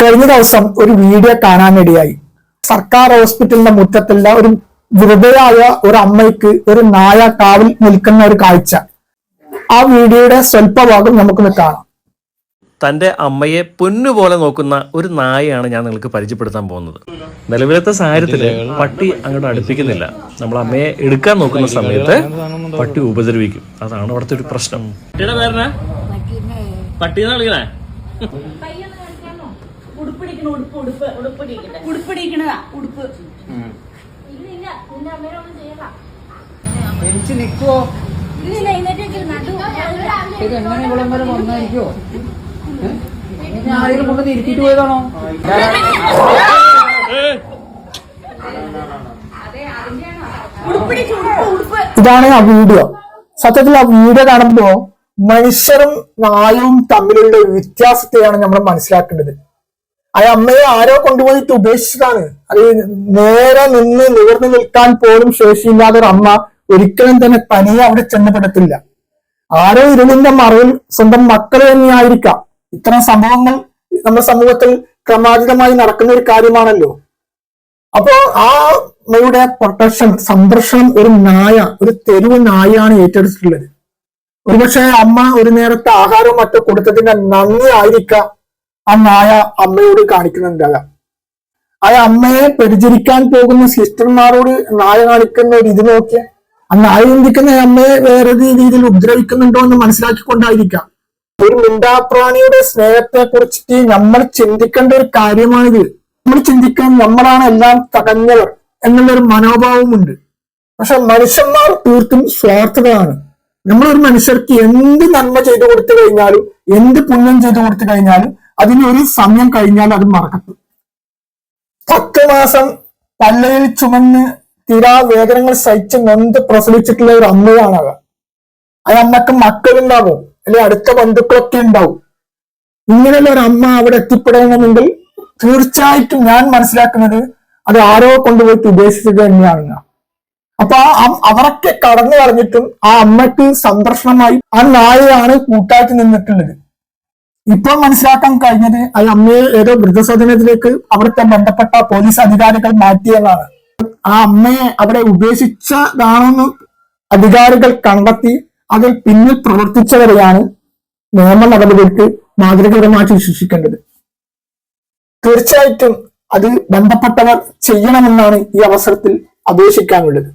കഴിഞ്ഞ ദിവസം ഒരു വീഡിയോ കാണാനിടയായി. സർക്കാർ ഹോസ്പിറ്റലിന്റെ മുറ്റത്തുള്ള ഒരു വൃദ്ധയായ ഒരു അമ്മയ്ക്ക് ഒരു നായ കാവൽ നിൽക്കുന്ന ഒരു കാഴ്ച. ആ വീഡിയോയുടെ സ്വല്പഭാഗം നമുക്കൊന്ന് കാണാം. തൻ്റെ അമ്മയെ പൊന്നുപോലെ നോക്കുന്ന ഒരു നായയാണ് ഞാൻ നിങ്ങൾക്ക് പരിചയപ്പെടുത്താൻ പോകുന്നത്. നിലവിലത്തെ സാഹചര്യത്തിൽ പട്ടി അങ്ങോട്ട് അടുപ്പിക്കുന്നില്ല. നമ്മൾ അമ്മയെ എടുക്കാൻ നോക്കുന്ന സമയത്ത് പട്ടി ഉപദ്രവിക്കും. അതാണ് അവിടുത്തെ ഒരു പ്രശ്നം. ഇതെങ്ങനെ ഇവിടം വരെ വന്നായിരിക്കോ? ആരെങ്കിലും കൊണ്ട് തിരുത്തിട്ട് പോയതാണോ? ഇതാണ് ആ വീഡിയോ. സത്യത്തിൽ ആ വീഡിയോ കാണുമ്പോ മനുഷ്യരും നായയും തമ്മിലുള്ള വ്യത്യാസത്തെയാണ് നമ്മൾ മനസ്സിലാക്കേണ്ടത്. ആ അമ്മയെ ആരോ കൊണ്ടുപോയിട്ട് ഉപേക്ഷിച്ചതാണ്. അത് നേരെ നിന്ന് നിവർന്നു നിൽക്കാൻ പോലും ശേഷിയില്ലാത്ത ഒരു അമ്മ ഒരിക്കലും തന്നെ തനിയെ അവിടെ ചെന്നപ്പെടത്തില്ല. ആരോ ഇരുളിന്റെ മറവിൽ സ്വന്തം മക്കൾ തന്നെയായിരിക്കാം. ഇത്തരം സംഭവങ്ങൾ നമ്മുടെ സമൂഹത്തിൽ ക്രമാതീതമായി നടക്കുന്ന ഒരു കാര്യമാണല്ലോ. അപ്പോ ആ അമ്മയുടെ പ്രൊട്ടക്ഷൻ, സംരക്ഷണം ഒരു നായ, ഒരു തെരുവ് നായയാണ് ഏറ്റെടുത്തിട്ടുള്ളത്. ഒരുപക്ഷെ അമ്മ ഒരു നേരത്തെ ആഹാരവും മറ്റോ കൊടുത്തതിന്റെ നന്ദി ആയിരിക്കാം ആ നായ അമ്മയോട് കാണിക്കുന്നുണ്ടാകാം. ആ അമ്മയെ പരിചരിക്കാൻ പോകുന്ന സിസ്റ്റർമാരോട് നായ കാണിക്കുന്ന ഒരു ഇത് നോക്കിയ ആ നായ ചിന്തിക്കുന്ന അമ്മയെ വേറെ രീതിയിൽ ഉപദ്രവിക്കുന്നുണ്ടോ എന്ന് മനസ്സിലാക്കിക്കൊണ്ടായിരിക്കാം. ഒരു മിണ്ടാപ്രാണിയുടെ സ്നേഹത്തെ കുറിച്ചിട്ട് നമ്മൾ ചിന്തിക്കേണ്ട ഒരു കാര്യമാണിത്. നമ്മൾ ചിന്തിക്കാൻ നമ്മളാണ് എല്ലാം തടഞ്ഞവർ എന്നുള്ളൊരു മനോഭാവമുണ്ട്. പക്ഷെ മനുഷ്യന്മാർ തീർത്തും സ്വാർത്ഥതയാണ്. നമ്മളൊരു മനുഷ്യർക്ക് എന്ത് നന്മ ചെയ്തു കൊടുത്തു കഴിഞ്ഞാലും, എന്ത് പുണ്യം ചെയ്തു കൊടുത്തു കഴിഞ്ഞാലും അതിനൊരു സമയം കഴിഞ്ഞാൽ അത് മറക്കത്തും. 10 മാസം പല്ലയിൽ ചുമന്ന് വേദനകൾ സഹിച്ച് നൊന്ത് പ്രസവിച്ചിട്ടുള്ള ഒരു അമ്മയാണ്. ആ അമ്മക്ക് മക്കളുണ്ടാവും, അല്ലെ അടുത്ത ബന്ധുക്കളൊക്കെ ഉണ്ടാവും. ഇങ്ങനെയുള്ള ഒരു അമ്മ അവിടെ എത്തിപ്പെടണമെങ്കിൽ തീർച്ചയായിട്ടും ഞാൻ മനസ്സിലാക്കുന്നത് അത് ആരോ കൊണ്ടുപോയിട്ട് ഉപേക്ഷിച്ചത് തന്നെയാണ്. അപ്പൊ അവരൊക്കെ കടന്നു കളഞ്ഞിട്ടും ആ അമ്മയ്ക്ക് സംരക്ഷണമായി ആ നായയാണ് കൂട്ടായിട്ട് നിന്നിട്ടുള്ളത്. ഇപ്പൊ മനസ്സിലാക്കാൻ കഴിഞ്ഞത് ആ അമ്മയെ ഏതോ വൃദ്ധസദനത്തിലേക്ക് അവിടുത്തെ ബന്ധപ്പെട്ട പോലീസ് അധികാരികൾ മാറ്റിയെന്നാണ്. ആ അമ്മയെ അവിടെ ഉപേക്ഷിച്ചതാണെന്ന് അധികാരികൾ കണ്ടെത്തി അതിൽ പിന്നിൽ പ്രവർത്തിച്ചവരെയാണ് നിയമ നടപടികൾക്ക് മാതൃകപരമായിട്ട് ശിക്ഷിക്കേണ്ടത്. തീർച്ചയായിട്ടും അത് ബന്ധപ്പെട്ടവർ ചെയ്യണമെന്നാണ് ഈ അവസരത്തിൽ അപേക്ഷിക്കാനുള്ളത്.